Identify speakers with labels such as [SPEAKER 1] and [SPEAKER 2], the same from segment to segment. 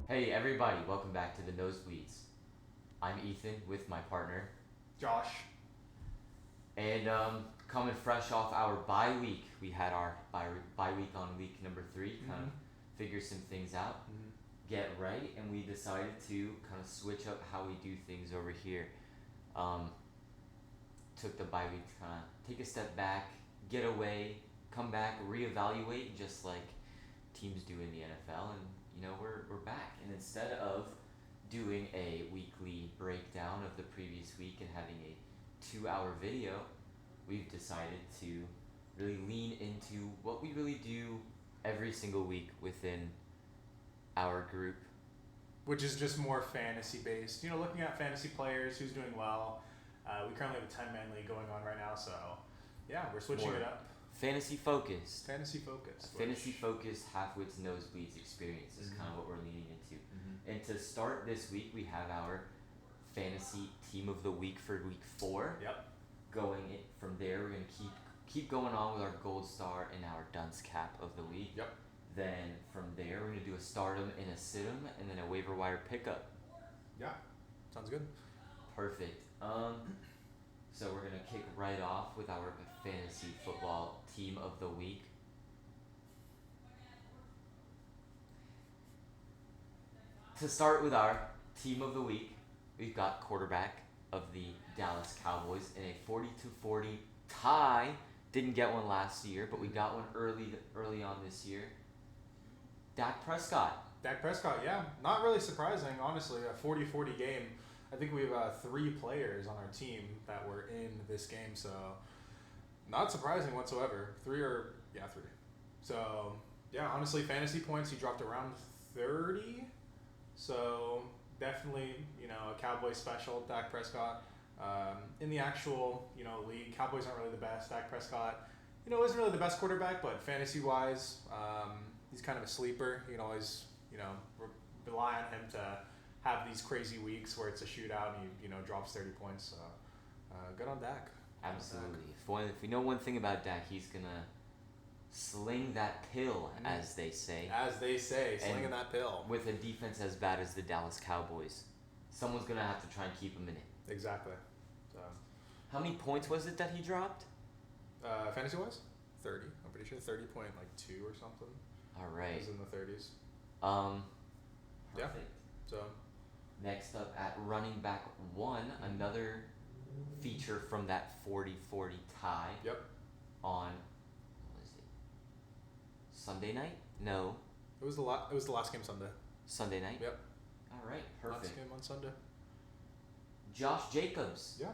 [SPEAKER 1] Hey everybody, welcome back to the Nosebleeds. I'm Ethan with my partner,
[SPEAKER 2] Josh.
[SPEAKER 1] and coming fresh off our bye week. We had our bye week on week number 3, kind of figure some things out, get right, and we decided to kind of switch up how we do things over here. Took the bye week to kind of take a step back, get away, come back, reevaluate, just like teams do in the NFL, and we're back. And instead of doing a weekly breakdown of the previous week and having a 2-hour video, we've decided to really lean into what we really do every single week within our group.
[SPEAKER 2] Which is just more fantasy based. Looking at fantasy players, who's doing well. We currently have a 10-man league going on right now, so yeah, we're switching
[SPEAKER 1] More
[SPEAKER 2] it up.
[SPEAKER 1] Fantasy focused.
[SPEAKER 2] Fantasy focused.
[SPEAKER 1] Fantasy focused Halfwits Nosebleeds experience is kind of what we're leaning into. And to start this week, we have our fantasy team of the week for week 4.
[SPEAKER 2] Yep.
[SPEAKER 1] Going it from there, we're gonna keep going on with our gold star and our dunce cap of the week.
[SPEAKER 2] Yep.
[SPEAKER 1] Then from there, we're gonna do a stardom and a situm, and then a waiver wire pickup.
[SPEAKER 2] Yeah, sounds good.
[SPEAKER 1] Perfect. So we're gonna kick right off with our fantasy football team of the week. To start with our team of the week, we've got quarterback of the Dallas Cowboys in a 40-40 tie. Didn't get one last year, but we got one early on this year. Dak Prescott.
[SPEAKER 2] Dak Prescott, yeah. Not really surprising, honestly. A 40-40 game. I think we have 3 players on our team that were in this game, so not surprising whatsoever. 3. So, yeah, honestly, fantasy points, he dropped around 30. So, definitely, a Cowboy special, Dak Prescott. In the actual, league, Cowboys aren't really the best. Dak Prescott, isn't really the best quarterback, but fantasy-wise, he's kind of a sleeper. You can always, rely on him to have these crazy weeks where it's a shootout and he, drops 30 points. So, good on Dak.
[SPEAKER 1] Absolutely. If we know one thing about Dak, he's going to sling that pill, as they say.
[SPEAKER 2] As they say, slinging
[SPEAKER 1] And
[SPEAKER 2] that pill.
[SPEAKER 1] with a defense as bad as the Dallas Cowboys, someone's going to have to try and keep him in it.
[SPEAKER 2] Exactly. So,
[SPEAKER 1] How many points was it that he dropped?
[SPEAKER 2] fantasy-wise? 30. I'm pretty sure 30.2 or something.
[SPEAKER 1] All
[SPEAKER 2] It
[SPEAKER 1] right.
[SPEAKER 2] was in the 30s.
[SPEAKER 1] Perfect.
[SPEAKER 2] Yeah. So,
[SPEAKER 1] Next up at running back 1, another feature from that 40-40 tie.
[SPEAKER 2] yep.
[SPEAKER 1] On, what was it? Sunday night? No,
[SPEAKER 2] It was the last game Sunday.
[SPEAKER 1] Sunday night.
[SPEAKER 2] Yep.
[SPEAKER 1] All right, perfect.
[SPEAKER 2] Last game on Sunday.
[SPEAKER 1] Josh Jacobs.
[SPEAKER 2] Yeah.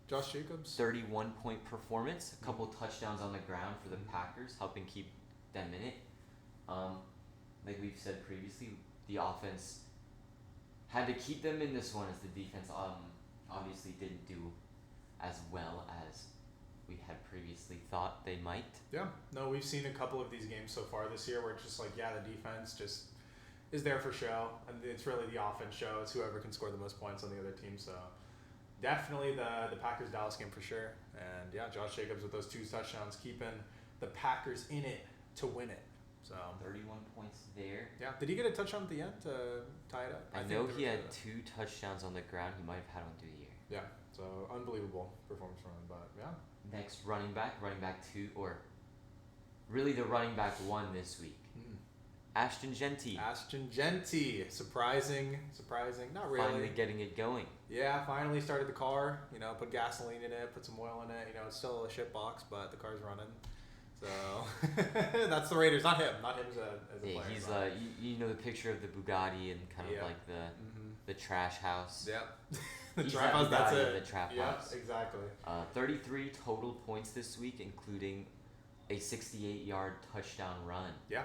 [SPEAKER 2] Josh Jacobs.
[SPEAKER 1] 31-point performance, a couple touchdowns on the ground for the Packers, helping keep them in it. Like we've said previously, the offense had to keep them in this one as the defense obviously didn't do as well as we had previously thought they might.
[SPEAKER 2] Yeah. No, we've seen a couple of these games so far this year where it's just like, yeah, the defense just is there for show, and it's really the offense show. It's whoever can score the most points on the other team. So definitely the Packers-Dallas game for sure. And yeah, Josh Jacobs with those 2 touchdowns, keeping the Packers in it to win it. So
[SPEAKER 1] 31 points there.
[SPEAKER 2] yeah, did he get a touchdown at the end to tie it up?
[SPEAKER 1] I
[SPEAKER 2] think
[SPEAKER 1] know
[SPEAKER 2] there
[SPEAKER 1] he
[SPEAKER 2] was
[SPEAKER 1] had
[SPEAKER 2] a-
[SPEAKER 1] 2 touchdowns on the ground. He might have had one through the year.
[SPEAKER 2] Yeah, so unbelievable performance from him, but yeah.
[SPEAKER 1] Next, running back 2, or really the running back 1 this week. Ashton Genty.
[SPEAKER 2] Ashton Genty, surprising, not really.
[SPEAKER 1] Finally getting it going.
[SPEAKER 2] Yeah, finally started the car. Put gasoline in it, put some oil in it. It's still a shit box, but the car's running. So that's the Raiders, not him. Not him as a player.
[SPEAKER 1] He's
[SPEAKER 2] but.
[SPEAKER 1] you know the picture of the Bugatti and kind of like the trash house.
[SPEAKER 2] Yep. The
[SPEAKER 1] He's
[SPEAKER 2] trap
[SPEAKER 1] that
[SPEAKER 2] house. That's
[SPEAKER 1] Bugatti,
[SPEAKER 2] it.
[SPEAKER 1] the trap
[SPEAKER 2] Yep,
[SPEAKER 1] house.
[SPEAKER 2] exactly.
[SPEAKER 1] 33 total points this week, including a 68-yard touchdown run.
[SPEAKER 2] Yeah.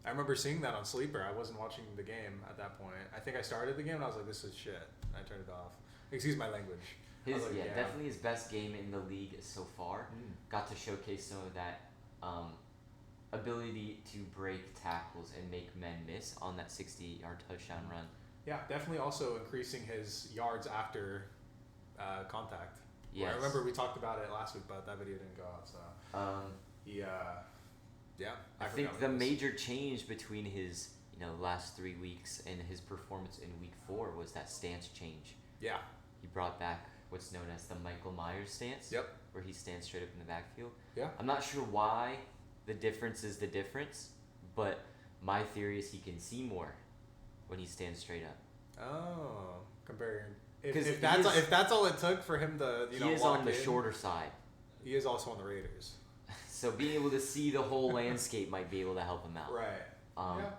[SPEAKER 2] I remember seeing that on Sleeper. I wasn't watching the game at that point. I think I started the game and I was like, this is shit. I turned it off. Excuse my language.
[SPEAKER 1] Definitely his best game in the league so far. Got to showcase some of that ability to break tackles and make men miss on that 68-yard touchdown run.
[SPEAKER 2] Yeah, definitely also increasing his yards after contact.
[SPEAKER 1] Yes.
[SPEAKER 2] I remember we talked about it last week, but that video didn't go out. So he, yeah.
[SPEAKER 1] I think the major change between his last 3 weeks and his performance in week 4 was that stance change.
[SPEAKER 2] Yeah.
[SPEAKER 1] He brought back what's known as the Michael Myers stance.
[SPEAKER 2] Yep.
[SPEAKER 1] Where he stands straight up in the backfield.
[SPEAKER 2] Yeah.
[SPEAKER 1] I'm not sure why the difference is the difference, but my theory is he can see more when he stands straight up.
[SPEAKER 2] Oh, comparing. If that's all it took for him to
[SPEAKER 1] he is on the shorter side.
[SPEAKER 2] He is also on the Raiders.
[SPEAKER 1] So being able to see the whole landscape might be able to help him out.
[SPEAKER 2] Right.
[SPEAKER 1] Yeah.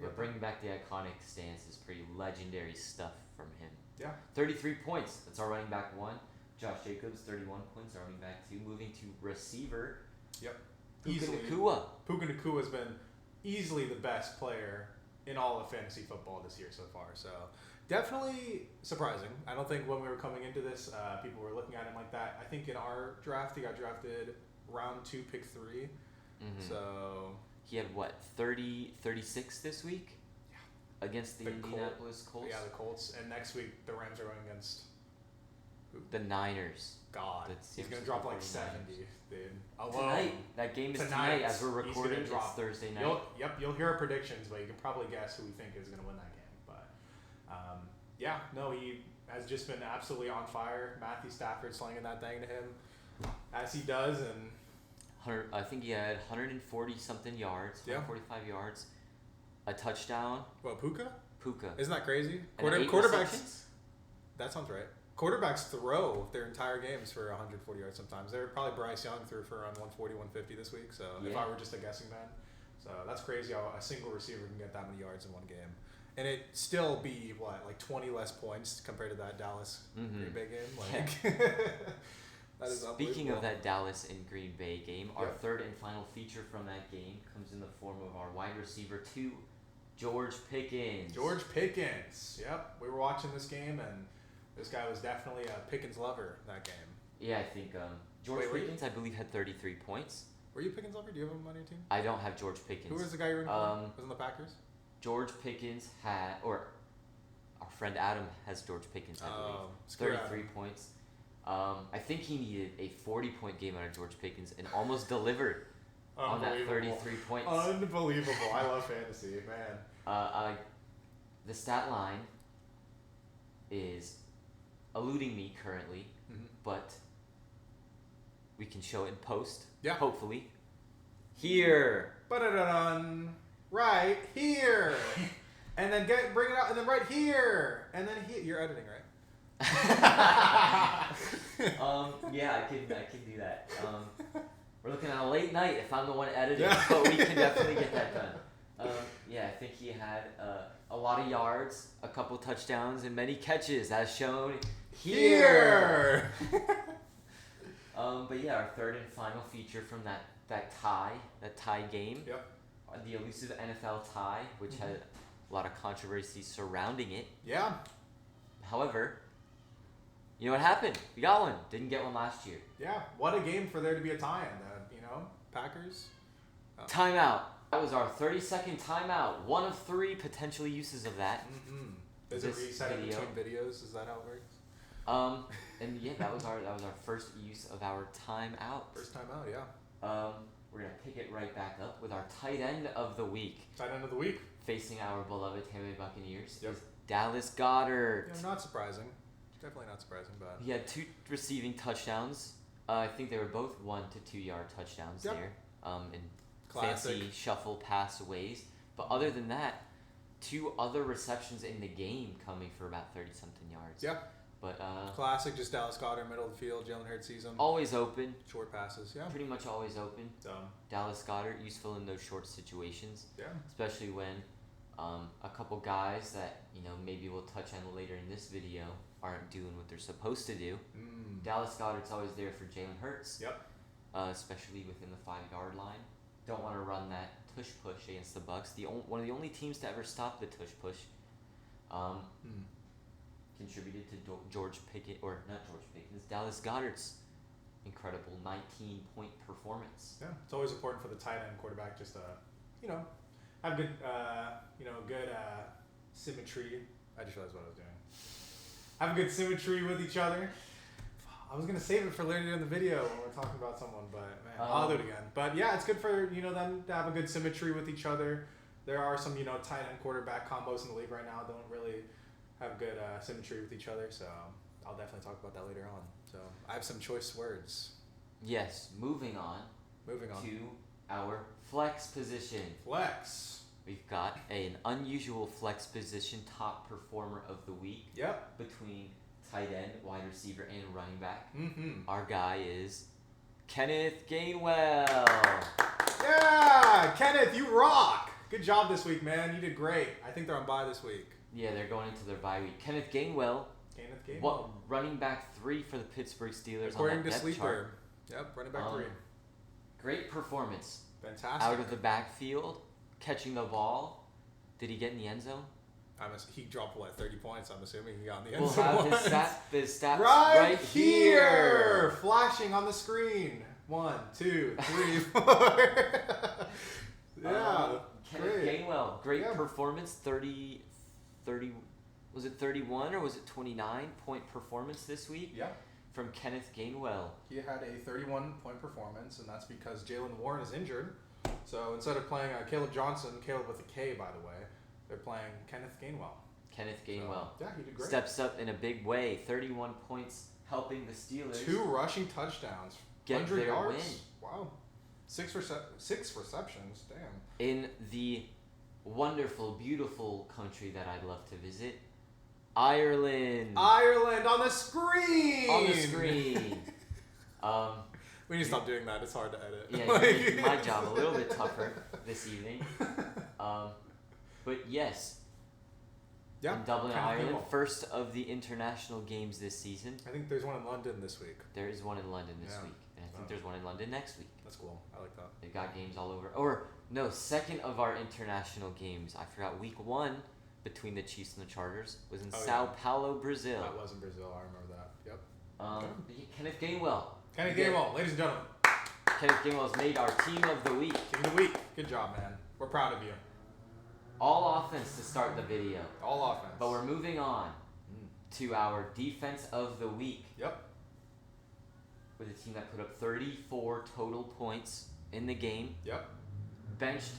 [SPEAKER 1] But bringing back the iconic stance is pretty legendary stuff from him.
[SPEAKER 2] Yeah.
[SPEAKER 1] 33 points. That's our running back 1. Josh Jacobs, 31 points. Our running back 2. Moving to receiver.
[SPEAKER 2] Yep.
[SPEAKER 1] Puka Nacua.
[SPEAKER 2] Puka Nacua has been easily the best player in all of fantasy football this year so far. So definitely surprising. I don't think when we were coming into this, people were looking at him like that. I think in our draft, he got drafted round 2, pick 3.
[SPEAKER 1] Mm-hmm.
[SPEAKER 2] So
[SPEAKER 1] he had 36 this week? Yeah. Against the Indianapolis Colts?
[SPEAKER 2] Yeah, the Colts. And next week, the Rams are going against who?
[SPEAKER 1] The Niners.
[SPEAKER 2] God. He's going to drop like 70, dude. Alone.
[SPEAKER 1] Tonight. That game is tonight as we're recording. It's Thursday night.
[SPEAKER 2] You'll hear our predictions, but you can probably guess who we think is going to win that game. But, he has just been absolutely on fire. Matthew Stafford slinging that thing to him as he does. And
[SPEAKER 1] I think he had 140-something yards, 145 yards, a touchdown.
[SPEAKER 2] What, Puka?
[SPEAKER 1] Puka.
[SPEAKER 2] Isn't that crazy?
[SPEAKER 1] Quarterbacks.
[SPEAKER 2] That sounds right. Quarterbacks throw their entire games for 140 yards sometimes. Probably Bryce Young threw for around 140, 150 this week. So if I were just a guessing man. So that's crazy how a single receiver can get that many yards in one game. And it still be, like 20 less points compared to that Dallas Green Bay game? Like, that is
[SPEAKER 1] Speaking of that Dallas and Green Bay game, our third and final feature from that game comes in the form of our wide receiver 2, George Pickens.
[SPEAKER 2] George Pickens. Yep. We were watching this game, and this guy was definitely a Pickens lover that game.
[SPEAKER 1] Yeah, I think George Pickens, I believe, had 33 points.
[SPEAKER 2] Were you Pickens lover? Do you have him on your team?
[SPEAKER 1] I don't have George Pickens.
[SPEAKER 2] Who was the guy you were in was in the Packers?
[SPEAKER 1] George Pickens had, or our friend Adam has George Pickens, I believe. 33 points. I think he needed a 40-point game out of George Pickens and almost delivered on that 33 points.
[SPEAKER 2] Unbelievable. I love fantasy, man.
[SPEAKER 1] The stat line is eluding me currently, but we can show it in post.
[SPEAKER 2] Yeah.
[SPEAKER 1] Hopefully. Here.
[SPEAKER 2] Ba-da-da-dun. Right here. And then bring it out, and then right here. And then here. You're editing, right?
[SPEAKER 1] Yeah, I can do that. We're looking at a late night if I'm the one editing, but we can definitely get that done. I think he had a lot of yards, a couple touchdowns, and many catches, as shown here. But yeah, our third and final feature from that tie game.
[SPEAKER 2] Yep.
[SPEAKER 1] The elusive NFL tie, which had a lot of controversy surrounding it.
[SPEAKER 2] Yeah.
[SPEAKER 1] However, you know what happened? We got one. Didn't get one last year.
[SPEAKER 2] Yeah. What a game for there to be a tie in. Packers.
[SPEAKER 1] Timeout. That was our 30-second timeout. One of 3 potential uses of that.
[SPEAKER 2] Is it reset in between videos? Is that how it works?
[SPEAKER 1] And yeah, that was our first use of our timeout.
[SPEAKER 2] First timeout, yeah.
[SPEAKER 1] We're gonna pick it right back up with our tight end of the week.
[SPEAKER 2] Tight end of the week.
[SPEAKER 1] Facing our beloved Tampa Bay Buccaneers.
[SPEAKER 2] Yep.
[SPEAKER 1] Is Dallas Goedert.
[SPEAKER 2] Yeah, not surprising. Definitely not surprising, but
[SPEAKER 1] he had 2 receiving touchdowns. I think they were both 1 to 2 yard touchdowns there. In
[SPEAKER 2] classic
[SPEAKER 1] fancy shuffle pass ways. But other than that, 2 other receptions in the game coming for about 30-something yards.
[SPEAKER 2] Yeah.
[SPEAKER 1] But
[SPEAKER 2] classic, just Dallas Goedert, middle of the field. Jalen Hurts sees him.
[SPEAKER 1] Always open.
[SPEAKER 2] Short passes, yeah.
[SPEAKER 1] Pretty much always open. Dallas Goedert, useful in those short situations.
[SPEAKER 2] Yeah.
[SPEAKER 1] Especially when a couple guys that maybe we'll touch on later in this video aren't doing what they're supposed to do. Dallas Goedert's always there for Jalen Hurts.
[SPEAKER 2] Yep.
[SPEAKER 1] Especially within the 5-yard line. Don't want to run that tush push against the Bucs. One of the only teams to ever stop the tush push. Contributed to Dallas Goedert's incredible 19-point performance.
[SPEAKER 2] Yeah, it's always important for the tight end quarterback just to, have good, good symmetry. I just realized what I was doing. Have good symmetry with each other. I was gonna save it for later in the video when we're talking about someone, but man, I'll do it again. But yeah, it's good for them to have a good symmetry with each other. There are some tight end quarterback combos in the league right now that don't really have good symmetry with each other. So I'll definitely talk about that later on. So I have some choice words.
[SPEAKER 1] Yes. Moving on. To our flex position.
[SPEAKER 2] Flex.
[SPEAKER 1] We've got an unusual flex position top performer of the week.
[SPEAKER 2] Yep.
[SPEAKER 1] Between tight end, wide receiver, and running back.
[SPEAKER 2] Mm-hmm.
[SPEAKER 1] Our guy is Kenneth Gainwell.
[SPEAKER 2] Yeah, Kenneth, you rock. Good job this week, man. You did great. I think they're on bye this week.
[SPEAKER 1] Yeah, they're going into their bye week. Kenneth Gainwell. What running back 3 for the Pittsburgh Steelers
[SPEAKER 2] according
[SPEAKER 1] on that
[SPEAKER 2] to
[SPEAKER 1] depth
[SPEAKER 2] Sleeper.
[SPEAKER 1] chart.
[SPEAKER 2] Yep, running back 3.
[SPEAKER 1] Great performance.
[SPEAKER 2] Fantastic.
[SPEAKER 1] Out of the backfield, catching the ball. Did he get in the end zone?
[SPEAKER 2] He dropped 30 points. I'm assuming he got in the end
[SPEAKER 1] We'll
[SPEAKER 2] zone.
[SPEAKER 1] have his stats
[SPEAKER 2] right
[SPEAKER 1] here,
[SPEAKER 2] flashing on the screen. 1, 2, 3, 4. Yeah.
[SPEAKER 1] Kenneth Gainwell, great performance. 30, was it 31 or was it 29 point performance this week?
[SPEAKER 2] Yeah.
[SPEAKER 1] From Kenneth Gainwell.
[SPEAKER 2] He had a 31-point performance, and that's because Jalen Warren is injured. So instead of playing Caleb Johnson, Caleb with a K, by the way, they're playing Kenneth Gainwell.
[SPEAKER 1] Kenneth Gainwell.
[SPEAKER 2] So, yeah, he did great.
[SPEAKER 1] Steps up in a big way. 31 points, helping the Steelers.
[SPEAKER 2] 2 rushing touchdowns.
[SPEAKER 1] Get
[SPEAKER 2] 100
[SPEAKER 1] their
[SPEAKER 2] yards.
[SPEAKER 1] win.
[SPEAKER 2] Wow. 6 receptions. Damn.
[SPEAKER 1] In the wonderful, beautiful country that I'd love to visit, Ireland.
[SPEAKER 2] On the screen. We need to stop doing that. It's hard to edit.
[SPEAKER 1] Yeah, you're making my job a little bit tougher this evening. But yes.
[SPEAKER 2] Yeah.
[SPEAKER 1] In Dublin, Ireland, first of the international games this season.
[SPEAKER 2] I think there's one in London this week.
[SPEAKER 1] There is one in London this week. And I think there's one in London next week.
[SPEAKER 2] That's cool. I like that.
[SPEAKER 1] They've got games all over. Or, no, second of our international games. I forgot. Week 1 between the Chiefs and the Chargers was in Sao Paulo, Brazil.
[SPEAKER 2] That was in Brazil. I remember that. Yep.
[SPEAKER 1] Kenneth Gainwell.
[SPEAKER 2] Ladies and gentlemen.
[SPEAKER 1] Kenneth Gainwell has made our team of the week.
[SPEAKER 2] Team of the week. Good job, man. We're proud of you.
[SPEAKER 1] All offense to start the video.
[SPEAKER 2] All offense.
[SPEAKER 1] But we're moving on to our defense of the week.
[SPEAKER 2] Yep.
[SPEAKER 1] With a team that put up 34 total points in the game.
[SPEAKER 2] Yep.
[SPEAKER 1] Benched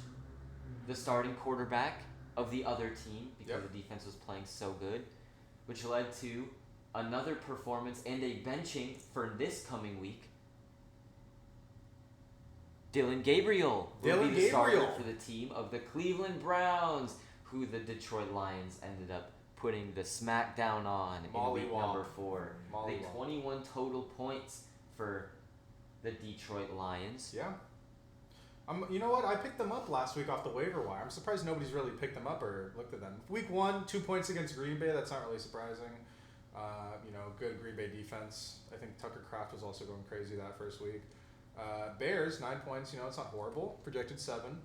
[SPEAKER 1] the starting quarterback of the other team because the defense was playing so good, which led to another performance and a benching for this coming week. Dylan Gabriel will be the starter for the team of the Cleveland Browns, who the Detroit Lions ended up putting the smackdown on in week number 4. They 21 total points for the Detroit Lions.
[SPEAKER 2] Yeah. You know what? I picked them up last week off the waiver wire. I'm surprised nobody's really picked them up or looked at them. Week 1, 2 points against Green Bay. That's not really surprising. Good Green Bay defense. I think Tucker Kraft was also going crazy that first week. Bears, 9 points. It's not horrible. Projected 7.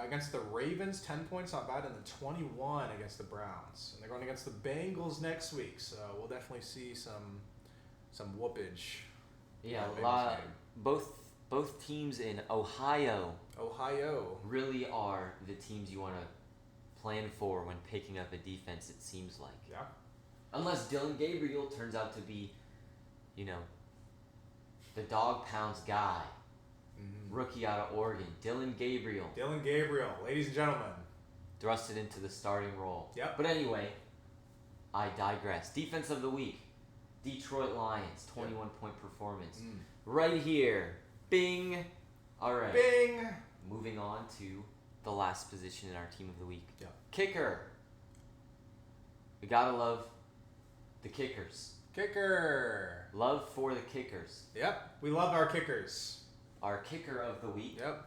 [SPEAKER 2] Against the Ravens, 10 points, not bad. And then 21 against the Browns. And they're going against the Bengals next week. So we'll definitely see some whoopage.
[SPEAKER 1] Yeah, both teams in Ohio really are the teams you want to plan for when picking up a defense, it seems like.
[SPEAKER 2] Yeah.
[SPEAKER 1] Unless Dylan Gabriel turns out to be, the dog pounds guy. Rookie out of Oregon, Dylan Gabriel.
[SPEAKER 2] Ladies and gentlemen.
[SPEAKER 1] Thrusted into the starting role.
[SPEAKER 2] Yep.
[SPEAKER 1] But anyway, I digress. Defense of the week, Detroit Lions, 21-point performance. Right here. Bing. All right.
[SPEAKER 2] Bing.
[SPEAKER 1] Moving on to the last position in our team of the week.
[SPEAKER 2] Yeah.
[SPEAKER 1] Kicker. We gotta love the kickers. Love for the kickers.
[SPEAKER 2] Yep. We love our kickers.
[SPEAKER 1] Our kicker of the week.
[SPEAKER 2] Yep.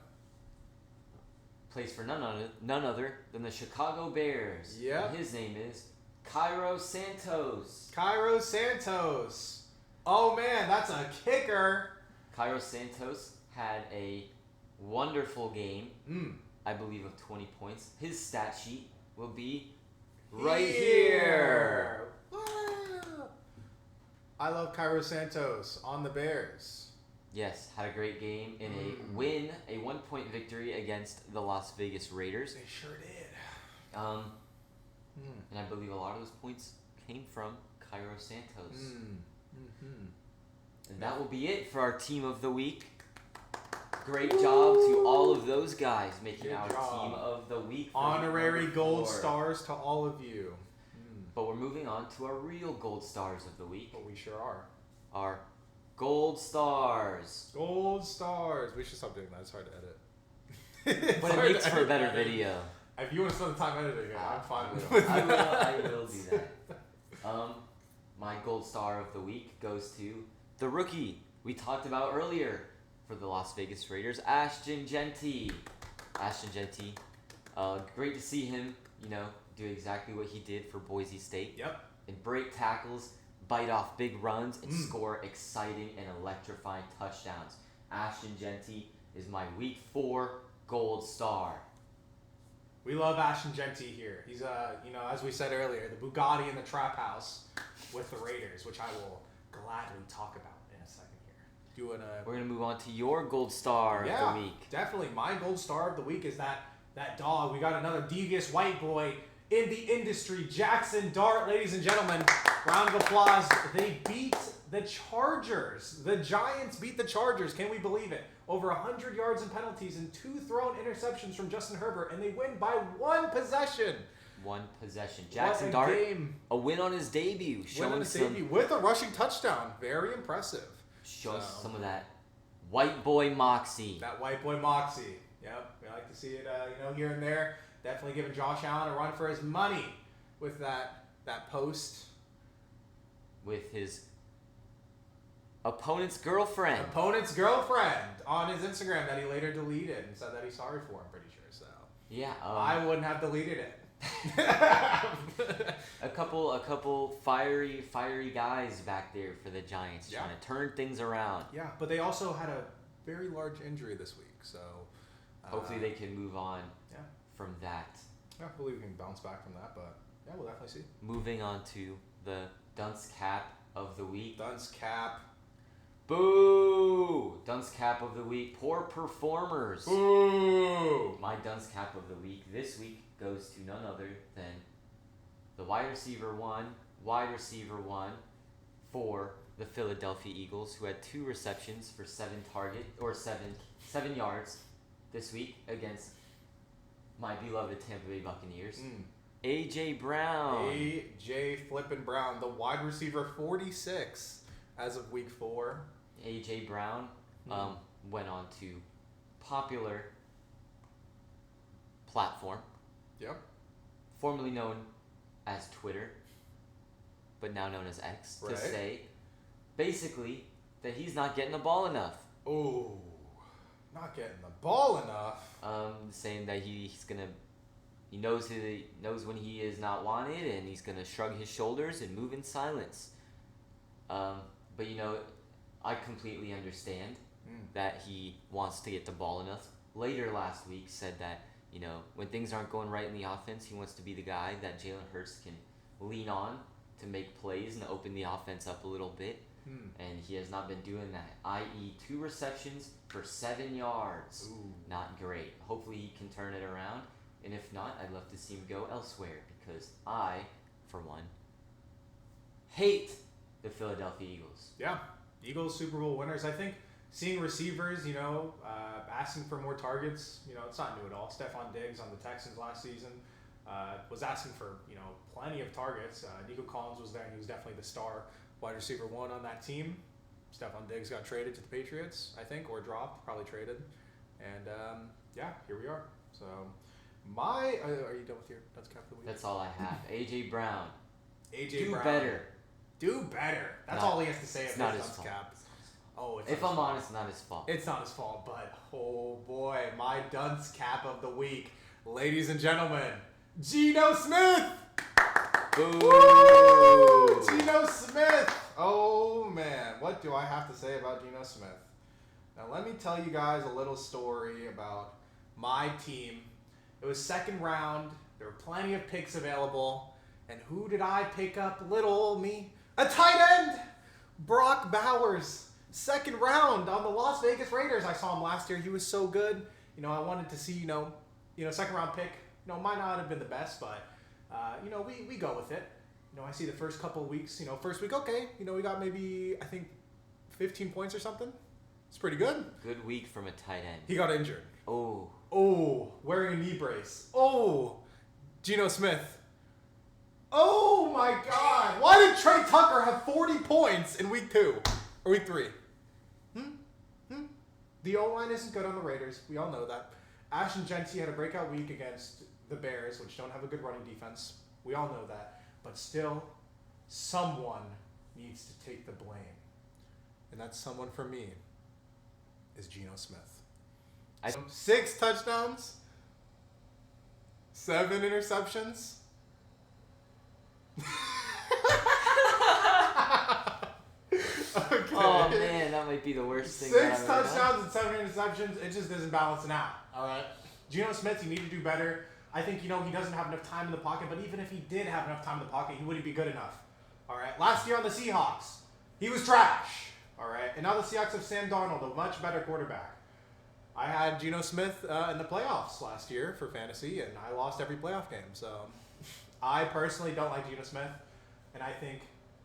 [SPEAKER 1] Plays for none other than the Chicago Bears.
[SPEAKER 2] Yep.
[SPEAKER 1] And his name is Cairo Santos.
[SPEAKER 2] Oh man, that's a kicker.
[SPEAKER 1] Cairo Santos had a wonderful game. I believe of 20 points. His stat sheet will be right here.
[SPEAKER 2] I love Cairo Santos on the Bears.
[SPEAKER 1] Yes, had a great game in a win, a 1-point victory against the Las Vegas Raiders.
[SPEAKER 2] They sure did.
[SPEAKER 1] And I believe a lot of those points came from Cairo Santos. And that will be it for our team of the week. Great job to all of those guys making
[SPEAKER 2] Good
[SPEAKER 1] our
[SPEAKER 2] job.
[SPEAKER 1] team of the week. for
[SPEAKER 2] Honorary
[SPEAKER 1] number
[SPEAKER 2] gold
[SPEAKER 1] 4.
[SPEAKER 2] stars to all of you.
[SPEAKER 1] But we're moving on to our real gold stars of the week.
[SPEAKER 2] But we sure are.
[SPEAKER 1] Our gold stars.
[SPEAKER 2] Gold stars. We should stop doing that. It's hard to edit.
[SPEAKER 1] But it makes for a better video.
[SPEAKER 2] If you want to spend the time editing it, I'm fine with
[SPEAKER 1] I will do that. My gold star of the week goes to the rookie we talked about earlier for the Las Vegas Raiders, Ashton Jeanty. Great to see him, do exactly what he did for Boise State.
[SPEAKER 2] Yep.
[SPEAKER 1] And break tackles, bite off big runs, and score exciting and electrifying touchdowns. Ashton Jeanty is my week 4 gold star.
[SPEAKER 2] We love Ashton Jeanty here. He's, as we said earlier, the Bugatti in the trap house with the Raiders, which I will gladly talk about in a second here.
[SPEAKER 1] We're going to move on to your gold star of the week.
[SPEAKER 2] Definitely. My gold star of the week is that dog. We got another devious white boy in the industry, Jackson Dart, ladies and gentlemen. Round of applause. They beat the Chargers. The Giants beat the Chargers. Can we believe it? Over 100 yards and penalties and 2 thrown interceptions from Justin Herbert, and they win by 1 possession.
[SPEAKER 1] 1 possession. Jackson Dart, a win on his debut.
[SPEAKER 2] With a rushing touchdown. Very impressive.
[SPEAKER 1] Show us some of that white boy moxie.
[SPEAKER 2] That white boy moxie. Yep. We like to see it, here and there. Definitely giving Josh Allen a run for his money with that post.
[SPEAKER 1] With his opponent's girlfriend
[SPEAKER 2] on his Instagram that he later deleted and said that he's sorry for, I'm pretty sure. So
[SPEAKER 1] yeah,
[SPEAKER 2] I wouldn't have deleted it.
[SPEAKER 1] a couple fiery guys back there for the Giants trying to turn things around.
[SPEAKER 2] Yeah, but they also had a very large injury this week, so
[SPEAKER 1] hopefully they can move on from that.
[SPEAKER 2] Yeah, I believe we can bounce back from that, but yeah, we'll definitely see.
[SPEAKER 1] Moving on to the dunce cap of the week.
[SPEAKER 2] Dunce cap.
[SPEAKER 1] Boo! Dunce cap of the week. Poor performers.
[SPEAKER 2] Boo!
[SPEAKER 1] My dunce cap of the week this week goes to none other than the wide receiver one for the Philadelphia Eagles, who had 2 receptions for 7 yards this week against my beloved Tampa Bay Buccaneers. A.J. Brown.
[SPEAKER 2] A.J. Flippin' Brown, the wide receiver 46 as of week 4.
[SPEAKER 1] A.J. Brown went on to popular platform.
[SPEAKER 2] Yep.
[SPEAKER 1] Formerly known as Twitter, but now known as X, to say basically that he's not getting the ball enough.
[SPEAKER 2] Oh, not getting the ball enough.
[SPEAKER 1] Saying that he knows when he is not wanted, and he's gonna shrug his shoulders and move in silence. But I completely understand that he wants to get the ball enough. Later last week said that when things aren't going right in the offense, he wants to be the guy that Jalen Hurts can lean on to make plays and open the offense up a little bit. And he has not been doing that, i.e. 2 receptions for 7 yards.
[SPEAKER 2] Ooh.
[SPEAKER 1] Not great. Hopefully he can turn it around. And if not, I'd love to see him go elsewhere, because I, for one, hate the Philadelphia Eagles.
[SPEAKER 2] Yeah, Eagles Super Bowl winners. I think seeing receivers, asking for more targets, it's not new at all. Stephon Diggs on the Texans last season was asking for, plenty of targets. Nico Collins was there, and he was definitely the star wide receiver 1 on that team. Stephon Diggs got traded to the Patriots, I think, or dropped, probably traded. And, here we are. So, are you done with your Dunce cap of the week?
[SPEAKER 1] That's all I have. A.J. Brown.
[SPEAKER 2] A.J. Brown.
[SPEAKER 1] Do better.
[SPEAKER 2] That's all he has to say about his Dunce cap.
[SPEAKER 1] If I'm honest, not his fault.
[SPEAKER 2] It's not his fault, but oh boy, my dunce cap of the week, ladies and gentlemen, Geno Smith!
[SPEAKER 1] Boo!
[SPEAKER 2] Woo! Geno Smith! Oh man, what do I have to say about Geno Smith? Now let me tell you guys a little story about my team. It was 2nd round, there were plenty of picks available, and who did I pick up? Little old me. A tight end! Brock Bowers. 2nd round on the Las Vegas Raiders. I saw him last year. He was so good. I wanted to see, 2nd round pick. Might not have been the best, but, we go with it. I see the first couple of weeks, first week, okay. We got maybe, I think, 15 points or something. It's pretty good.
[SPEAKER 1] Good week from a tight end.
[SPEAKER 2] He got injured.
[SPEAKER 1] Oh.
[SPEAKER 2] Oh, wearing a knee brace. Oh, Geno Smith. Oh my God! Why did Trey Tucker have 40 points in week 2 or week 3? The O-line isn't good on the Raiders. We all know that. Ashton Genty had a breakout week against the Bears, which don't have a good running defense. We all know that. But still, someone needs to take the blame. And that someone for me is Geno Smith. 6 touchdowns, 7 interceptions. Okay.
[SPEAKER 1] Oh man, that might be the worst thing.
[SPEAKER 2] 6 touchdowns and 7 interceptions. It just isn't balancing out. All right. Geno Smith, you need to do better. I think he doesn't have enough time in the pocket. But even if he did have enough time in the pocket, he wouldn't be good enough. All right. Last year on the Seahawks, he was trash. All right. And now the Seahawks have Sam Darnold, a much better quarterback. I had Geno Smith in the playoffs last year for fantasy, and I lost every playoff game. So I personally don't like Geno Smith, and I think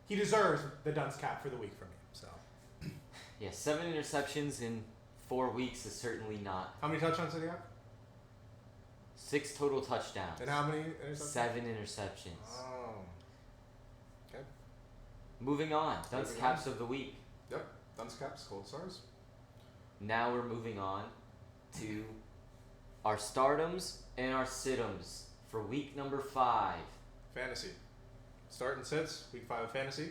[SPEAKER 2] he deserves the dunce cap for the week for me. So
[SPEAKER 1] Yeah, 7 interceptions in 4 weeks is certainly not.
[SPEAKER 2] how many touchdowns did he have?
[SPEAKER 1] 6 total touchdowns.
[SPEAKER 2] And how many interceptions?
[SPEAKER 1] 7 interceptions.
[SPEAKER 2] Oh. Okay.
[SPEAKER 1] Moving on. Dunce
[SPEAKER 2] Moving
[SPEAKER 1] caps of the week.
[SPEAKER 2] Yep. Dunce caps, gold stars.
[SPEAKER 1] Now we're moving on to our stardoms and our situms for week number 5.
[SPEAKER 2] Fantasy. Start and sits. Week 5 of fantasy.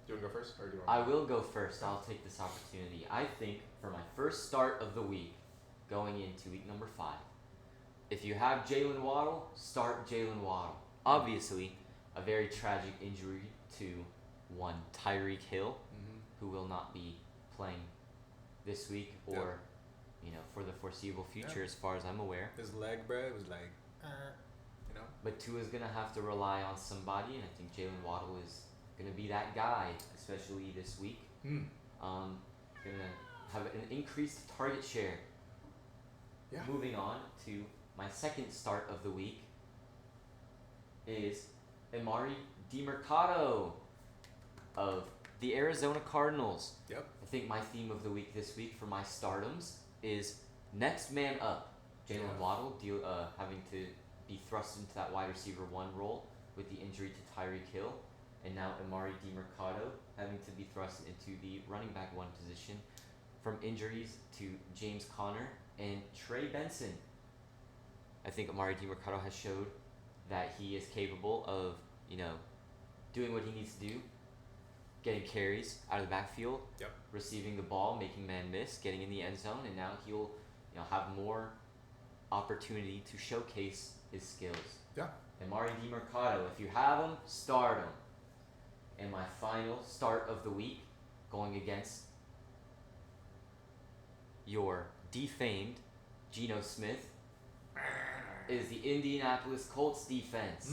[SPEAKER 2] Do you want to go first, or do you
[SPEAKER 1] I
[SPEAKER 2] want?
[SPEAKER 1] will go first. I'll take this opportunity. I think for my first start of the week, going into week number 5, if you have Jalen Waddle, start Jalen Waddle. Obviously, a very tragic injury to one Tyreek Hill, who will not be playing this week or, for the foreseeable future, as far as I'm aware.
[SPEAKER 2] His leg, bro, it was like,
[SPEAKER 1] But Tua's gonna have to rely on somebody, and I think Jalen Waddle is gonna be that guy, especially this week. Gonna have an increased target share.
[SPEAKER 2] Yeah.
[SPEAKER 1] Moving on to my second start of the week is Amari DiMercado of the Arizona Cardinals.
[SPEAKER 2] Yep.
[SPEAKER 1] I think my theme of the week this week for my stardoms is next man up. Jalen Waddle having to be thrust into that wide receiver 1 role with the injury to Tyreek Hill, and now Amari DiMercado having to be thrust into the running back 1 position from injuries to James Conner and Trey Benson. I think Amari DiMercado has showed that he is capable of, doing what he needs to do, getting carries out of the backfield, receiving the ball, making man miss, getting in the end zone, and now he'll, have more opportunity to showcase his skills.
[SPEAKER 2] Yeah.
[SPEAKER 1] Amari DiMercado, if you have him, start him. And my final start of the week, going against your defamed Geno Smith, is the Indianapolis Colts defense.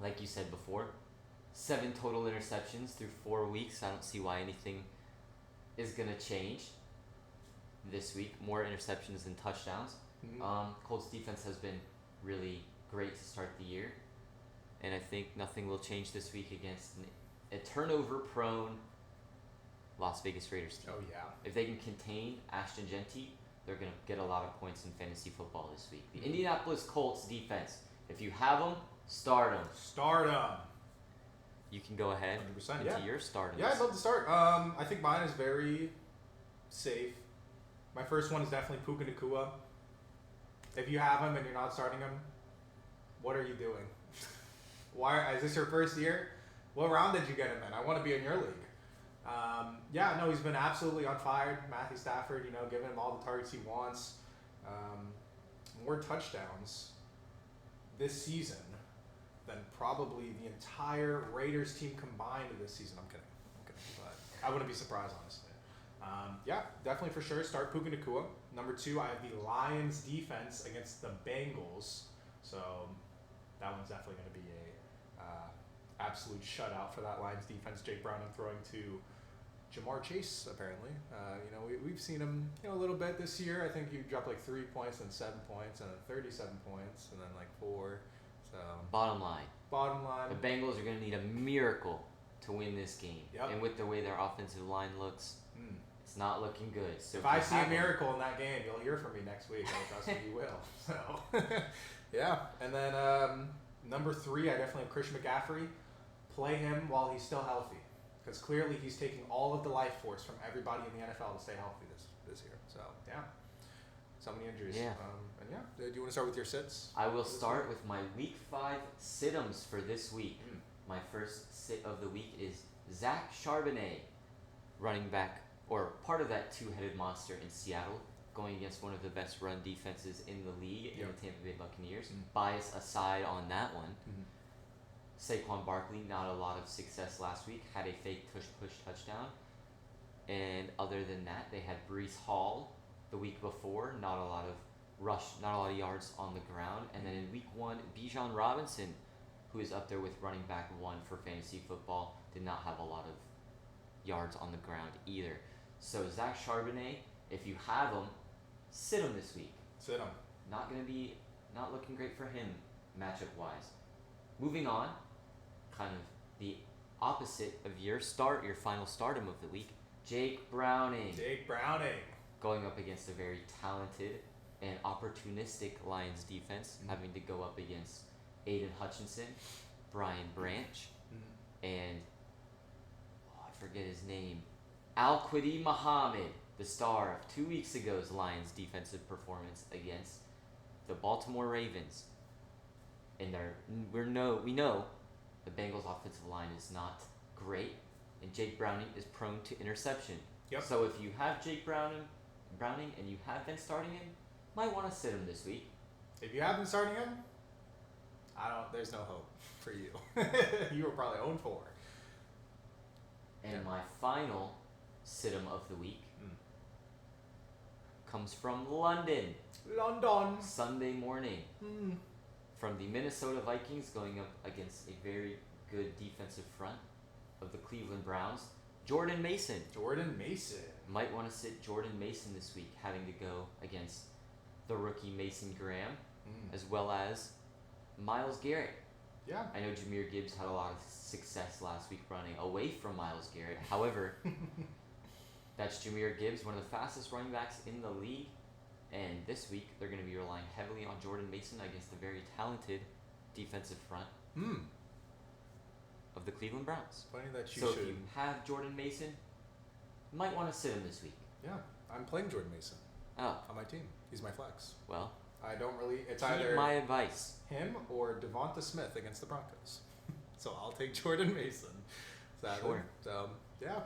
[SPEAKER 1] Like you said before, 7 total interceptions through 4 weeks. I don't see why anything is going to change this week. More interceptions than touchdowns. Colts defense has been really great to start the year, and I think nothing will change this week against a turnover-prone Las Vegas Raiders team.
[SPEAKER 2] Oh, yeah.
[SPEAKER 1] If they can contain Ashton Genty, they're going to get a lot of points in fantasy football this week. The Indianapolis Colts defense, if you have them, start them.
[SPEAKER 2] Start them.
[SPEAKER 1] You can go ahead
[SPEAKER 2] 100%,
[SPEAKER 1] into your starters.
[SPEAKER 2] Yeah, I'd love to start. I think mine is very safe. My first one is definitely Puka Nacua. If you have him and you're not starting him, what are you doing? Is this your first year? What round did you get him in? I want to be in your league. He's been absolutely on fire. Matthew Stafford, giving him all the targets he wants. More touchdowns this season than probably the entire Raiders team combined this season. I'm kidding. But I wouldn't be surprised, honestly. Definitely for sure. Start Puka Nacua. Number 2, I have the Lions defense against the Bengals. So that one's definitely going to be a absolute shutout for that Lions defense. Jake Browning throwing to Jamar Chase, apparently. We've seen him a little bit this year. I think he dropped like 3 points, then 7 points, and then 37 points, and then like 4. So
[SPEAKER 1] Bottom line,
[SPEAKER 2] the
[SPEAKER 1] the Bengals are going to need a miracle to win this game.
[SPEAKER 2] Yep.
[SPEAKER 1] And with the way their offensive line looks, it's not looking good. So
[SPEAKER 2] if I see a miracle in that game, you'll hear from me next week. I trust me, you will. So, yeah. And then number 3, I definitely have Christian McCaffrey. Play him while he's still healthy, because clearly he's taking all of the life force from everybody in the NFL to stay healthy this year. So yeah, so many injuries.
[SPEAKER 1] Yeah.
[SPEAKER 2] And yeah, do you want to start with your sits?
[SPEAKER 1] I will start with my Week 5 sit-ems for this week. My first sit of the week is Zach Charbonnet, running back, or part of that two-headed monster in Seattle, going against one of the best run defenses in the league in the Tampa Bay Buccaneers. Bias aside on that one. Saquon Barkley, not a lot of success last week, had a fake push touchdown. And other than that, they had Breece Hall the week before, not a lot of yards on the ground. And then in week 1, Bijan Robinson, who is up there with running back 1 for fantasy football, did not have a lot of yards on the ground either. So Zach Charbonnet, if you have him, sit him this week.
[SPEAKER 2] Sit him.
[SPEAKER 1] Not looking great for him matchup wise. Moving on, kind of the opposite of your final stardom of the week, Jake Browning. Going up against a very talented and opportunistic Lions defense, having to go up against Aiden Hutchinson, Brian Branch, and I forget his name, Al-Quidi Muhammad, the star of 2 weeks ago's Lions defensive performance against the Baltimore Ravens. And we know the Bengals offensive line is not great, and Jake Browning is prone to interception.
[SPEAKER 2] Yep.
[SPEAKER 1] So if you have Jake Browning and you have been starting him, might want to sit him this week.
[SPEAKER 2] If you have been starting him, there's no hope for you. You were probably 0-4.
[SPEAKER 1] And my final sit-em of the week comes from London. Sunday morning. From the Minnesota Vikings, going up against a very good defensive front of the Cleveland Browns, Jordan Mason. Might want to sit Jordan Mason this week, having to go against the rookie Mason Graham, as well as Myles Garrett.
[SPEAKER 2] Yeah.
[SPEAKER 1] I know Jahmyr Gibbs had a lot of success last week running away from Myles Garrett. However, that's Jahmyr Gibbs, one of the fastest running backs in the league. And this week, they're going to be relying heavily on Jordan Mason against the very talented defensive front of the Cleveland Browns.
[SPEAKER 2] Funny that you
[SPEAKER 1] so
[SPEAKER 2] should.
[SPEAKER 1] if you have Jordan Mason, you might want to sit him this week.
[SPEAKER 2] Yeah, I'm playing Jordan Mason
[SPEAKER 1] on
[SPEAKER 2] my team. He's my flex.
[SPEAKER 1] Well,
[SPEAKER 2] I don't really. It's
[SPEAKER 1] heed
[SPEAKER 2] either
[SPEAKER 1] my advice.
[SPEAKER 2] him or Devonta Smith against the Broncos. So I'll take Jordan Mason. Sadly.
[SPEAKER 1] Sure.
[SPEAKER 2] So yeah,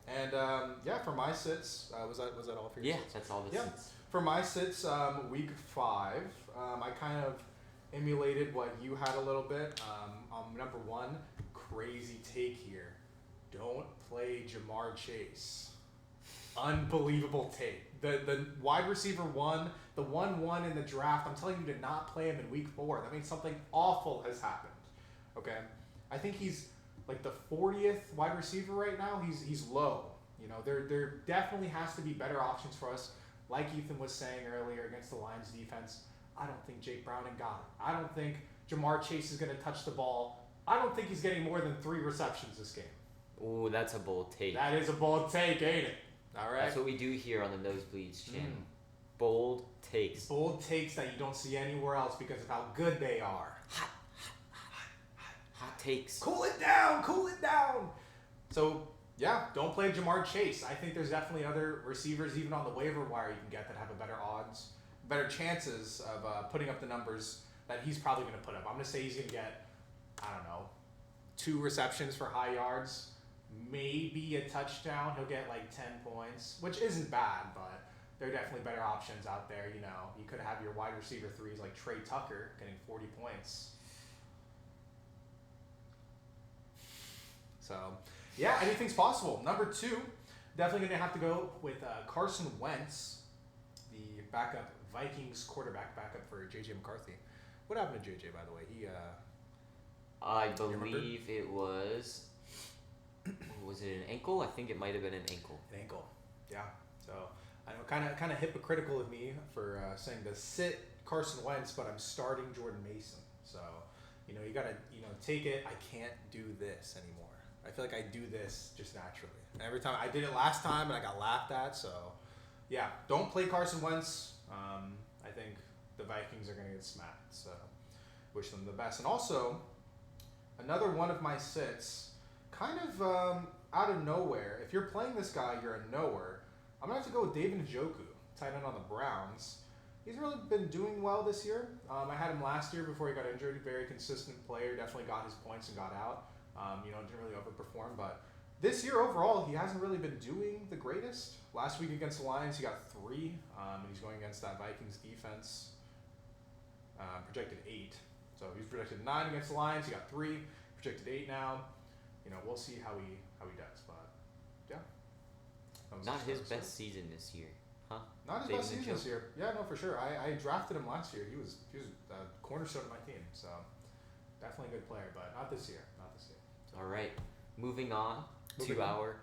[SPEAKER 2] and for my sits, was that all for your sits?
[SPEAKER 1] That's all the sits.
[SPEAKER 2] For my sits, week 5, I kind of emulated what you had a little bit. Number 1, crazy take here. Don't play Jamar Chase. Unbelievable take. The wide receiver 1, the 1-1 in the draft, I'm telling you to not play him in week 4. That means something awful has happened. Okay? I think he's like the 40th wide receiver right now. He's low. You know, there definitely has to be better options for us. Like Ethan was saying earlier against the Lions defense, I don't think Jake Browning got it. I don't think Jamar Chase is going to touch the ball. I don't think he's getting more than 3 receptions this game.
[SPEAKER 1] Ooh, that's a bold take.
[SPEAKER 2] That is a bold take, ain't it? All right.
[SPEAKER 1] That's what we do here on the Nosebleeds channel. Bold takes.
[SPEAKER 2] Bold takes that you don't see anywhere else because of how good they are.
[SPEAKER 1] Hot takes.
[SPEAKER 2] Cool it down. So, yeah, don't play Jamar Chase. I think there's definitely other receivers, even on the waiver wire, you can get that have a better odds, better chances of putting up the numbers that he's probably going to put up. I'm going to say he's going to get, 2 receptions for high yards, maybe a touchdown. He'll get like 10 points, which isn't bad, but there are definitely better options out there. You know, you could have your wide receiver 3s like Trey Tucker getting 40 points. So, yeah, anything's possible. Number 2, definitely going to have to go with Carson Wentz, the backup Vikings quarterback, backup for J.J. McCarthy. What happened to J.J., by the way?
[SPEAKER 1] I believe it was it an ankle? I think it might have been an ankle.
[SPEAKER 2] An ankle, yeah. So, I know, kind of hypocritical of me for saying to sit Carson Wentz, but I'm starting Jordan Mason. So, you got to, take it. I can't do this anymore. I feel like I do this just naturally. And every time I did it last time and I got laughed at. So, yeah, don't play Carson Wentz. I think the Vikings are going to get smacked. So, wish them the best. And also, another one of my sits, kind of out of nowhere. If you're playing this guy, you're a knower. I'm going to have to go with David Njoku, tight end on the Browns. He's really been doing well this year. I had him last year before he got injured. Very consistent player. Definitely got his points and got out. Didn't really overperform. But this year overall, he hasn't really been doing the greatest. Last week against the Lions, he got 3. And he's going against that Vikings defense. Projected 8. So he's projected 9 against the Lions. He got 3. Projected 8 now. We'll see how he does. But yeah.
[SPEAKER 1] Not his best season this year. Huh?
[SPEAKER 2] Not his best season this year. Yeah, no, for sure. I drafted him last year. He was a cornerstone of my team. So definitely a good player, but not this year. So.
[SPEAKER 1] All right. Moving on to our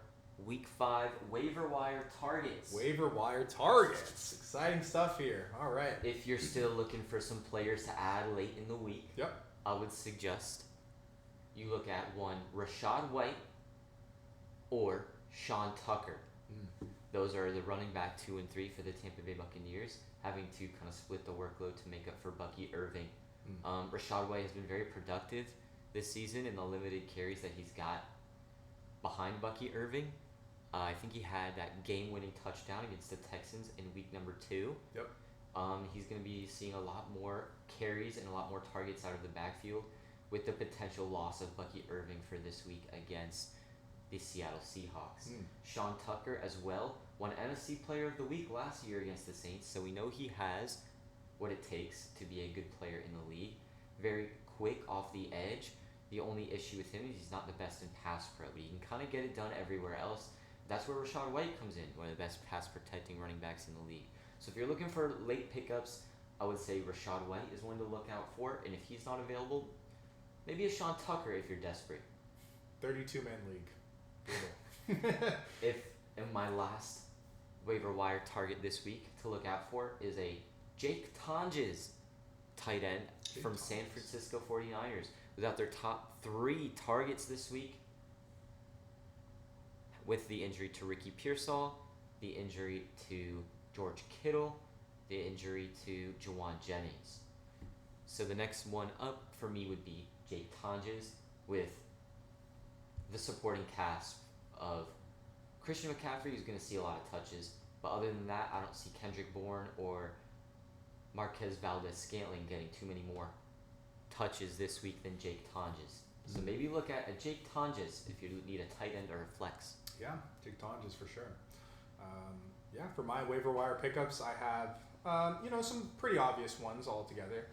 [SPEAKER 1] Week 5 waiver wire targets.
[SPEAKER 2] Waiver wire targets. Exciting stuff here. All right.
[SPEAKER 1] If you're still looking for some players to add late in the week,
[SPEAKER 2] yep,
[SPEAKER 1] I would suggest you look at one Rachaad White or Sean Tucker. Those are the running back 2 and 3 for the Tampa Bay Buccaneers, having to kind of split the workload to make up for Bucky Irving. Rachaad White has been very productive this season in the limited carries that he's got behind Bucky Irving. I think he had that game-winning touchdown against the Texans in week number 2.
[SPEAKER 2] Yep.
[SPEAKER 1] He's going to be seeing a lot more carries and a lot more targets out of the backfield with the potential loss of Bucky Irving for this week against the Seattle Seahawks. Sean Tucker as well won NFC Player of the Week last year against the Saints, so we know he has what it takes to be a good player in the league. Very quick off the edge. The only issue with him is he's not the best in pass pro, but he can kind of get it done everywhere else. That's where Rachaad White comes in, one of the best pass protecting running backs in the league. So if you're looking for late pickups, I would say Rachaad White is one to look out for, and if he's not available, maybe a Sean Tucker if you're desperate.
[SPEAKER 2] 32-man league.
[SPEAKER 1] And my last waiver wire target this week to look out for is a Jake Tonges tight end from San Francisco 49ers. Without their top 3 targets this week, with the injury to Ricky Pearsall, the injury to George Kittle, the injury to Jawan Jennings. So the next one up for me would be Jake Tonges with the supporting cast of Christian McCaffrey, who's going to see a lot of touches. But other than that, I don't see Kendrick Bourne or Marquez Valdez-Scantling getting too many more touches this week than Jake Tonges. So maybe look at a Jake Tonges if you need a tight end or a flex.
[SPEAKER 2] Yeah, Jake Tonges for sure. For my waiver wire pickups, I have some pretty obvious ones altogether.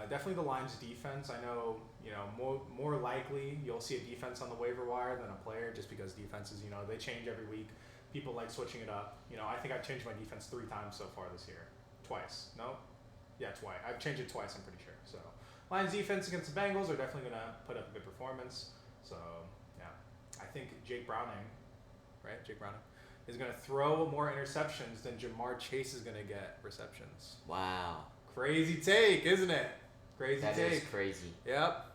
[SPEAKER 2] Definitely the Lions defense. I know, more likely you'll see a defense on the waiver wire than a player, just because defenses, they change every week. People like switching it up. I think I've changed my defense 3 times so far this year. Twice. No? Yeah, twice. I've changed it twice, I'm pretty sure. So Lions defense against the Bengals are definitely going to put up a good performance. So, yeah. I think Jake Browning, is going to throw more interceptions than Jamar Chase is going to get receptions.
[SPEAKER 1] Wow.
[SPEAKER 2] Crazy take, isn't it? Crazy take.
[SPEAKER 1] That is crazy.
[SPEAKER 2] Yep.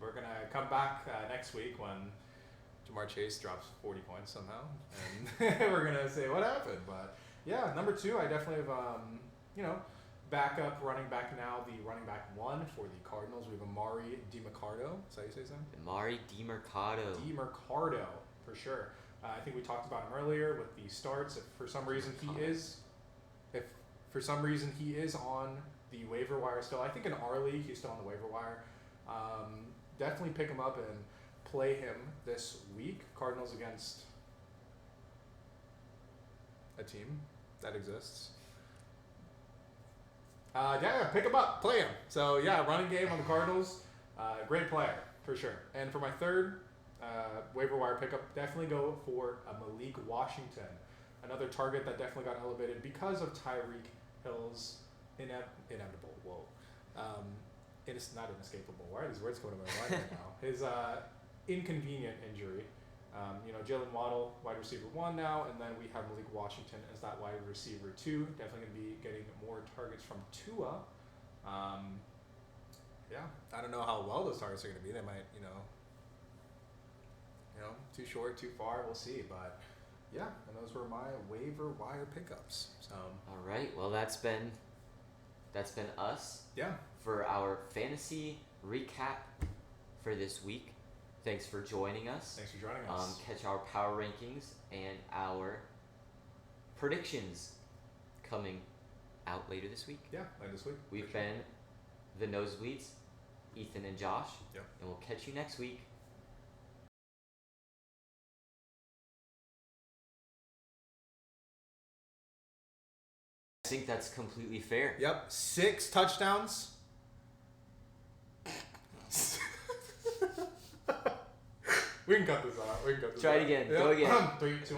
[SPEAKER 2] We're going to come back next week when Jamar Chase drops 40 points somehow. And we're going to say what happened. But, yeah, number 2, I definitely have, backup running back now, the running back 1 for the Cardinals. We have Amari DiMercado. Is that how you say his name?
[SPEAKER 1] Amari DiMercado.
[SPEAKER 2] DiMercado, for sure. I think we talked about him earlier with the starts. If for some reason he is on the waiver wire still, I think in our league he's still on the waiver wire. Definitely pick him up and play him this week. Cardinals against a team that exists. Pick him up, play him. So yeah, running game on the Cardinals, great player for sure. And for my third waiver wire pickup, definitely go for Malik Washington, another target that definitely got elevated because of Tyreek Hill's inevitable. It's not inescapable. Why are these words coming to my mind right now? His inconvenient injury. Jalen Waddle, wide receiver 1 now, and then we have Malik Washington as that wide receiver 2. Definitely going to be getting more targets from Tua. I don't know how well those targets are going to be. They might, too short, too far. We'll see. But yeah, and those were my waiver wire pickups. So
[SPEAKER 1] All right. Well, that's been us
[SPEAKER 2] yeah,
[SPEAKER 1] for our fantasy recap for this week. Thanks for joining us.
[SPEAKER 2] thanks for joining us.
[SPEAKER 1] Catch our power rankings and our predictions coming out later this week.
[SPEAKER 2] Yeah, later this week.
[SPEAKER 1] We've
[SPEAKER 2] For sure.
[SPEAKER 1] been the Nosebleeds, Ethan and Josh.
[SPEAKER 2] Yep.
[SPEAKER 1] And we'll catch you next week. I think that's completely fair.
[SPEAKER 2] Yep, 6 touchdowns. We can cut this out.
[SPEAKER 1] Try it again. Go again.
[SPEAKER 2] 3, 2,